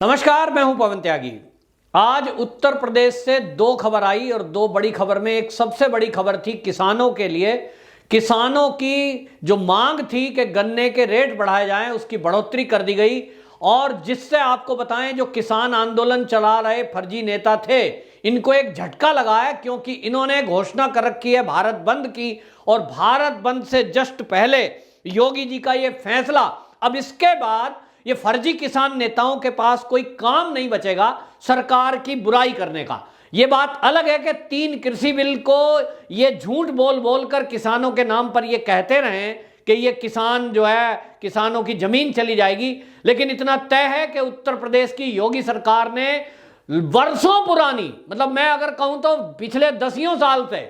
नमस्कार, मैं हूं पवन त्यागी। आज उत्तर प्रदेश से दो खबर आई और दो बड़ी खबर में एक सबसे बड़ी खबर थी किसानों के लिए। किसानों की जो मांग थी कि गन्ने के रेट बढ़ाए जाएं, उसकी बढ़ोतरी कर दी गई। और जिससे आपको बताएं, जो किसान आंदोलन चला रहे फर्जी नेता थे, इनको एक झटका लगा है, क्योंकि इन्होंने घोषणा कर रखी है भारत बंद की। और भारत बंद से जस्ट पहले योगी जी का ये फैसला, अब इसके बाद ये फर्जी किसान नेताओं के पास कोई काम नहीं बचेगा सरकार की बुराई करने का। ये बात अलग है कि 3 कृषि बिल को ये झूठ बोल बोल कर किसानों के नाम पर ये कहते रहे कि ये किसान जो है, किसानों की जमीन चली जाएगी। लेकिन इतना तय है कि उत्तर प्रदेश की योगी सरकार ने वर्षों पुरानी, मतलब मैं अगर कहूं तो पिछले 10 साल से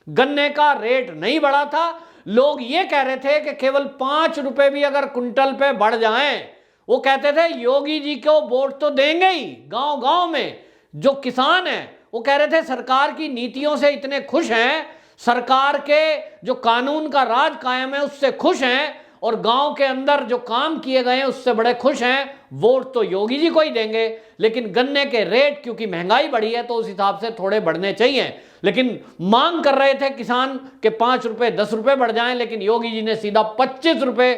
गन्ने का रेट नहीं बढ़ा था। लोग ये कह रहे थे कि केवल 5 रुपए भी अगर कुंटल पे बढ़ जाएं, वो कहते थे योगी जी को वोट तो देंगे ही। गांव गांव में जो किसान हैं वो कह रहे थे सरकार की नीतियों से इतने खुश हैं, सरकार के जो कानून का राज कायम है उससे खुश हैं, और गांव के अंदर जो काम किए गए हैं उससे बड़े खुश हैं। वोट तो योगी जी को ही देंगे, लेकिन गन्ने के रेट क्योंकि महंगाई बढ़ी है तो उस हिसाब से थोड़े बढ़ने चाहिए। लेकिन मांग कर रहे थे किसान के 5 रुपए 10 रुपए बढ़ जाएं, लेकिन योगी जी ने सीधा 25 रुपए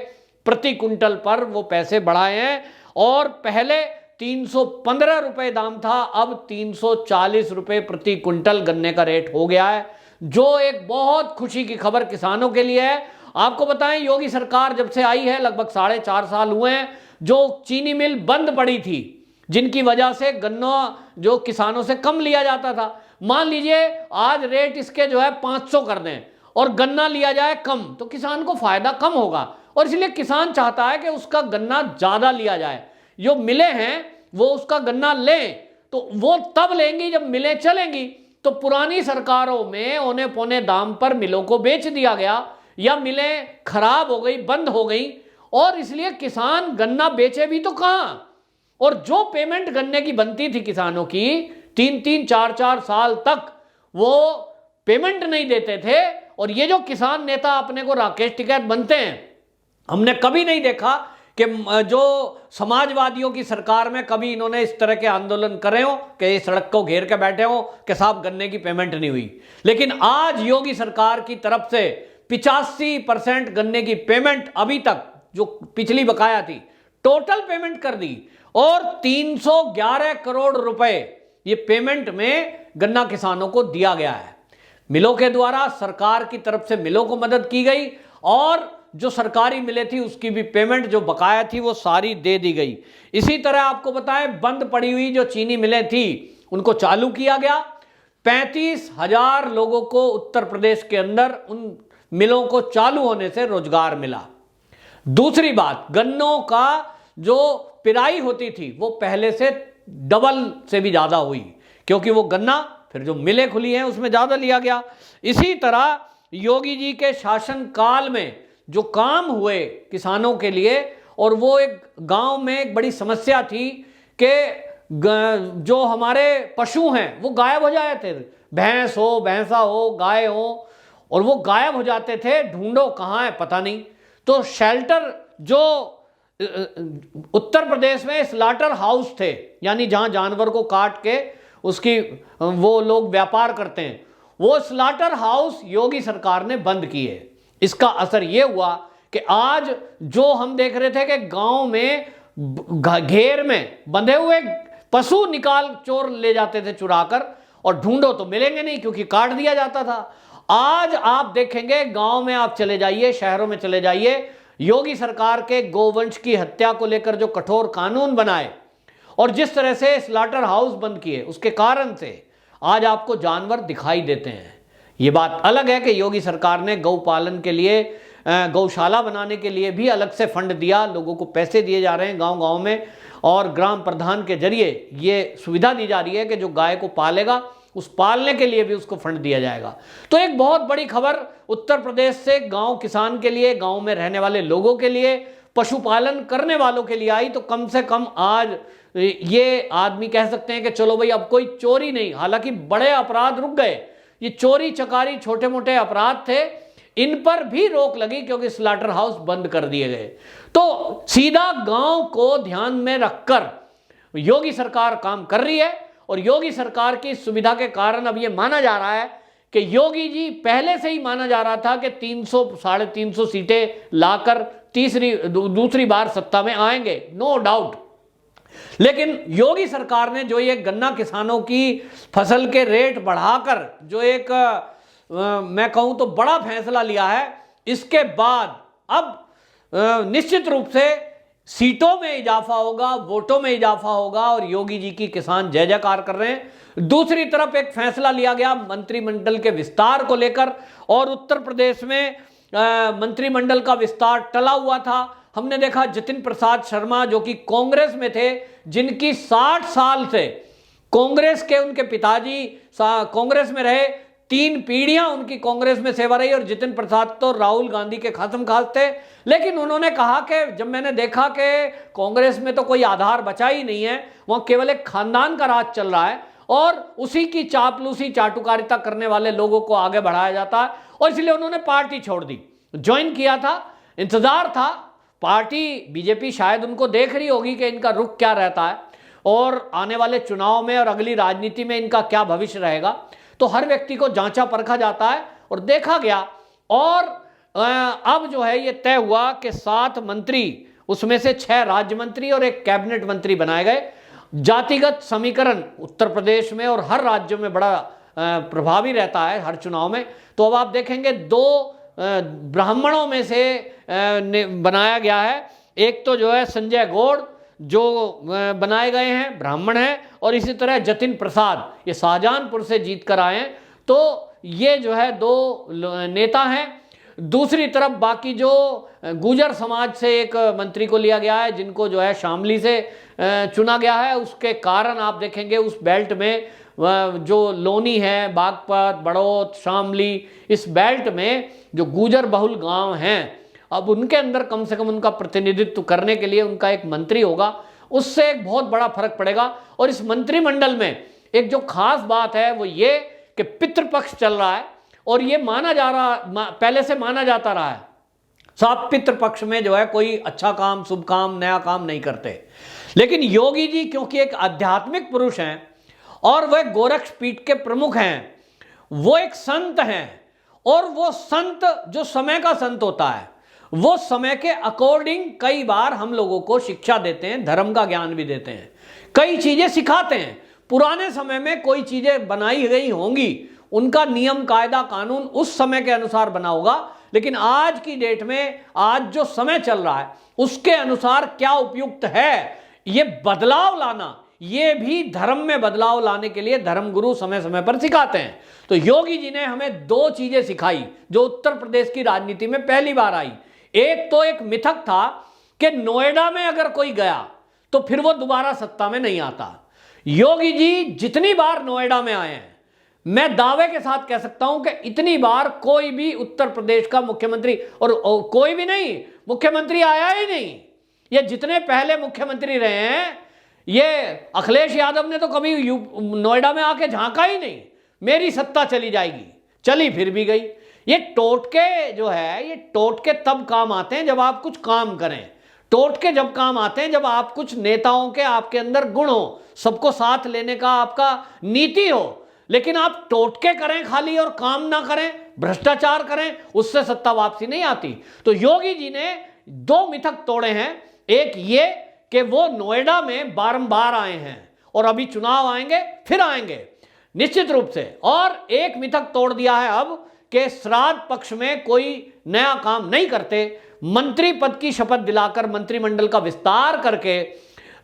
प्रति कुंटल पर वो पैसे बढ़ाए हैं। और पहले 315 रुपए दाम था, अब 340 रुपए प्रति कुंटल गन्ने का रेट हो गया है, जो एक बहुत खुशी की खबर किसानों के लिए है। आपको बताएं, योगी सरकार जब से आई है लगभग 4.5 साल हुए हैं। जो चीनी मिल बंद पड़ी थी, जिनकी वजह से गन्ना जो किसानों से कम लिया जाता था, मान लीजिए आज रेट इसके जो है 500 कर दें और गन्ना लिया जाए कम, तो किसान को फायदा कम होगा। और इसलिए किसान चाहता है कि उसका गन्ना ज्यादा लिया जाए। जो मिले हैं वो उसका गन्ना लें, तो वो तब लेंगी जब मिलें चलेंगी। तो पुरानी सरकारों में औने पौने दाम पर मिलों को बेच दिया गया, या मिलें खराब हो गई, बंद हो गई, और इसलिए किसान गन्ना बेचे भी तो कहां। और जो पेमेंट गन्ने की बनती थी किसानों की 3-3, 4-4 साल तक वो पेमेंट नहीं देते थे। और ये जो किसान नेता अपने को राकेश टिकैत बनते हैं, हमने कभी नहीं देखा कि जो समाजवादियों की सरकार में कभी इन्होंने इस तरह के आंदोलन करे हो कि सड़क को घेर के बैठे हो कि साहब गन्ने की पेमेंट नहीं हुई। लेकिन आज योगी सरकार की तरफ से 85% गन्ने की पेमेंट अभी तक जो पिछली बकाया थी टोटल पेमेंट कर दी, और 311 करोड़ रुपए ये पेमेंट में गन्ना किसानों को दिया गया है। मिलों के द्वारा सरकार की तरफ से मिलों को मदद की गई, और जो सरकारी मिले थी उसकी भी पेमेंट जो बकाया थी वो सारी दे दी गई। इसी तरह आपको बताएं, बंद पड़ी हुई जो चीनी मिलें थी उनको चालू किया गया। 35,000 लोगों को उत्तर प्रदेश के अंदर उन मिलों को चालू होने से रोजगार मिला। दूसरी बात, गन्नों का जो पिराई होती थी वो पहले से डबल से भी ज्यादा हुई, क्योंकि वो गन्ना फिर जो मिलें खुली हैं उसमें ज्यादा लिया गया। इसी तरह योगी जी के शासन काल में जो काम हुए किसानों के लिए, और वो एक गांव में एक बड़ी समस्या थी कि जो हमारे पशु हैं वो गायब हो जाए थे, भैंस हो, भैंसा हो, गाय हो, और वो गायब हो जाते थे। ढूंढो कहाँ है पता नहीं। तो शेल्टर जो उत्तर प्रदेश में स्लाटर हाउस थे, यानी जहां जानवर को काट के उसकी वो लोग व्यापार करते हैं, वो स्लाटर हाउस योगी सरकार ने बंद किए। इसका असर यह हुआ कि आज जो हम देख रहे थे कि गांव में घेर में बंधे हुए पशु निकाल चोर ले जाते थे चुराकर, और ढूंढो तो मिलेंगे नहीं क्योंकि काट दिया जाता था। आज आप देखेंगे गांव में आप चले जाइए, शहरों में चले जाइए, योगी सरकार के गोवंश की हत्या को लेकर जो कठोर कानून बनाए और जिस तरह से स्लाटर हाउस बंद किए, उसके कारण से आज आपको जानवर दिखाई देते हैं। ये बात अलग है कि योगी सरकार ने गौ पालन के लिए, गौशाला बनाने के लिए भी अलग से फंड दिया, लोगों को पैसे दिए जा रहे हैं गांव गांव में, और ग्राम प्रधान के जरिए ये सुविधा दी जा रही है कि जो गाय को पालेगा उस पालने के लिए भी उसको फंड दिया जाएगा। तो एक बहुत बड़ी खबर उत्तर प्रदेश से गांव किसान के लिए, गांव में रहने वाले लोगों के लिए, पशुपालन करने वालों के लिए आई। तो कम से कम आज ये आदमी कह सकते हैं कि चलो भाई अब कोई चोरी नहीं, हालांकि बड़े अपराध रुक गए, ये चोरी चकारी छोटे मोटे अपराध थे, इन पर भी रोक लगी क्योंकि स्लाटर हाउस बंद कर दिए गए। तो सीधा गांव को ध्यान में रखकर योगी सरकार काम कर रही है और योगी सरकार की सुविधा के कारण अब यह माना जा रहा है कि योगी जी पहले से ही माना जा रहा था कि 300 350 सीटें लाकर दूसरी बार सत्ता में आएंगे, नो डाउट। लेकिन योगी सरकार ने जो ये गन्ना किसानों की फसल के रेट बढ़ाकर जो एक मैं कहूं तो बड़ा फैसला लिया है, इसके बाद अब निश्चित रूप से सीटों में इजाफा होगा, वोटों में इजाफा होगा और योगी जी की किसान जय जयकार कर रहे हैं। दूसरी तरफ एक फैसला लिया गया मंत्रिमंडल के विस्तार को लेकर और उत्तर प्रदेश में मंत्रिमंडल का विस्तार टला हुआ था। हमने देखा जतिन प्रसाद शर्मा जो कि कांग्रेस में थे, जिनकी 60 साल से कांग्रेस के उनके पिताजी कांग्रेस में रहे, 3 पीढ़ियां उनकी कांग्रेस में सेवा रही और जतिन प्रसाद तो राहुल गांधी के खासम खास थे। लेकिन उन्होंने कहा कि जब मैंने देखा कि कांग्रेस में तो कोई आधार बचा ही नहीं है, वहां केवल एक खानदान का राज चल रहा है और उसी की चापलूसी चाटुकारिता करने वाले लोगों को आगे बढ़ाया जाता है, और इसलिए उन्होंने पार्टी छोड़ दी। ज्वाइन किया था, इंतजार था, पार्टी बीजेपी शायद उनको देख रही होगी कि इनका रुख क्या रहता है और आने वाले चुनाव में और अगली राजनीति में इनका क्या भविष्य रहेगा। तो हर व्यक्ति को जांचा परखा जाता है और देखा गया और अब जो है ये तय हुआ कि 7 मंत्री, उसमें से 6 राज्य मंत्री और 1 कैबिनेट मंत्री बनाए गए। जातिगत समीकरण उत्तर प्रदेश में और हर राज्य में बड़ा प्रभावी रहता है हर चुनाव में। तो अब आप देखेंगे 2 ब्राह्मणों में से बनाया गया है, एक तो जो है संजय गौड़ जो बनाए गए हैं, ब्राह्मण हैं, और इसी तरह जतिन प्रसाद ये शाहजहांपुर से जीत कर आए हैं। तो ये जो है 2 नेता हैं। दूसरी तरफ बाकी जो गुर्जर समाज से एक मंत्री को लिया गया है, जिनको जो है शामली से चुना गया है। उसके कारण आप देखेंगे उस बेल्ट में जो लोनी है, बागपत, बड़ौत, शामली, इस बेल्ट में जो गुर्जर बहुल गांव हैं, अब उनके अंदर कम से कम उनका प्रतिनिधित्व करने के लिए उनका एक मंत्री होगा, उससे एक बहुत बड़ा फर्क पड़ेगा। और इस मंत्रिमंडल में एक जो खास बात है वो ये कि पितृपक्ष चल रहा है और ये माना जा रहा, पहले से माना जाता रहा है साहब पितृपक्ष में जो है कोई अच्छा काम, शुभ काम, नया काम नहीं करते। लेकिन योगी जी क्योंकि एक आध्यात्मिक पुरुष हैं और वह गोरक्ष पीठ के प्रमुख हैं, वो एक संत हैं, और वो संत जो समय का संत होता है वो समय के अकॉर्डिंग कई बार हम लोगों को शिक्षा देते हैं, धर्म का ज्ञान भी देते हैं, कई चीजें सिखाते हैं। पुराने समय में कोई चीजें बनाई गई होंगी, उनका नियम कायदा कानून उस समय के अनुसार बना होगा, लेकिन आज की डेट में आज जो समय चल रहा है उसके अनुसार क्या उपयुक्त है, ये बदलाव लाना, ये भी धर्म में बदलाव लाने के लिए धर्मगुरु समय समय पर सिखाते हैं। तो योगी जी ने हमें 2 चीजें सिखाई जो उत्तर प्रदेश की राजनीति में पहली बार आई। एक तो एक मिथक था कि नोएडा में अगर कोई गया तो फिर वो दोबारा सत्ता में नहीं आता। योगी जी जितनी बार नोएडा में आए हैं, मैं दावे के साथ कह सकता हूं कि इतनी बार कोई भी उत्तर प्रदेश का मुख्यमंत्री, और कोई भी नहीं मुख्यमंत्री आया ही नहीं। ये जितने पहले मुख्यमंत्री रहे हैं, ये अखिलेश यादव ने तो कभी नोएडा में आके झांका ही नहीं, मेरी सत्ता चली जाएगी, चली फिर भी गई। ये टोटके जो है, ये टोटके तब काम आते हैं जब आप कुछ काम करें, टोटके जब काम आते हैं जब आप कुछ नेताओं के आपके अंदर गुण हो, सबको साथ लेने का आपका नीति हो। लेकिन आप टोटके करें खाली और काम ना करें, भ्रष्टाचार करें, उससे सत्ता वापसी नहीं आती। तो योगी जी ने 2 मिथक तोड़े हैं। एक ये कि वो नोएडा में बारंबार आए हैं और अभी चुनाव आएंगे, फिर आएंगे निश्चित रूप से, और एक मिथक तोड़ दिया है अब कि श्राद्ध पक्ष में कोई नया काम नहीं करते। मंत्री पद की शपथ दिलाकर मंत्रिमंडल का विस्तार करके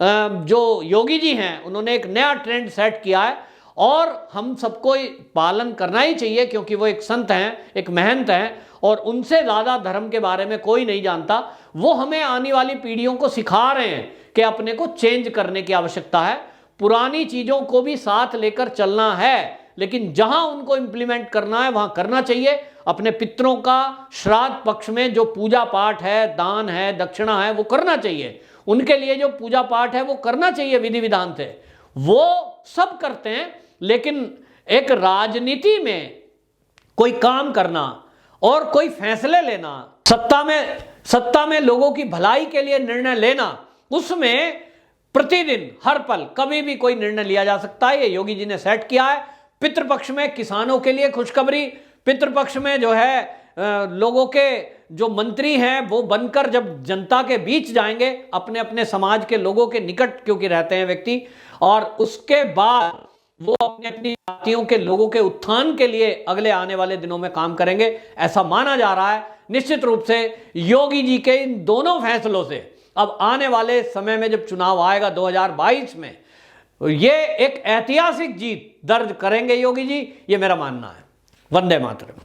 जो योगी जी हैं उन्होंने एक नया ट्रेंड सेट किया है और हम सबको पालन करना ही चाहिए, क्योंकि वो एक संत हैं, एक महंत हैं और उनसे ज़्यादा धर्म के बारे में कोई नहीं जानता। वो हमें आने वाली पीढ़ियों को सिखा रहे हैं कि अपने को चेंज करने की आवश्यकता है, पुरानी चीज़ों को भी साथ लेकर चलना है, लेकिन जहां उनको इंप्लीमेंट करना है वहां करना चाहिए। अपने पितरों का श्राद्ध पक्ष में जो पूजा पाठ है, दान है, दक्षिणा है, वो करना चाहिए। उनके लिए जो पूजा पाठ है वो करना चाहिए विधि विधान से, वो सब करते हैं। लेकिन एक राजनीति में कोई काम करना और कोई फैसले लेना, सत्ता में लोगों की भलाई के लिए निर्णय लेना, उसमें प्रतिदिन हर पल कभी भी कोई निर्णय लिया जा सकता है, ये योगी जी ने सेट किया है। पितृपक्ष में किसानों के लिए खुशखबरी, पितृपक्ष में जो है लोगों के जो मंत्री हैं वो बनकर जब जनता के बीच जाएंगे, अपने अपने समाज के लोगों के निकट क्योंकि रहते हैं व्यक्ति, और उसके बाद वो अपनी अपनी जातियों के लोगों के उत्थान के लिए अगले आने वाले दिनों में काम करेंगे, ऐसा माना जा रहा है। निश्चित रूप से योगी जी के इन दोनों फैसलों से अब आने वाले समय में जब चुनाव आएगा 2022 में, ये एक ऐतिहासिक जीत दर्ज करेंगे योगी जी, ये मेरा मानना है। वंदे मातरम।